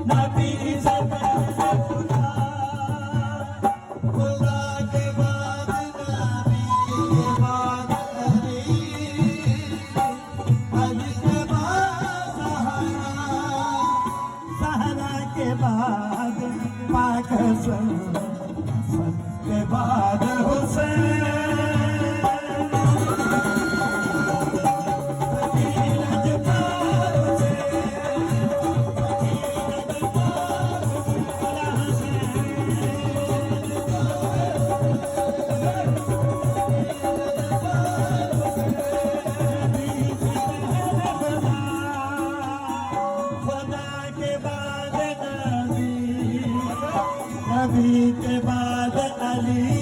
नबी से पहले खुदा, खुदा के बाद नबी, के बाद अली, अली के बाद सहरा, सहरा के बाद पाक हसन, हसन के बाद हुसैन। नबी के बाद अली।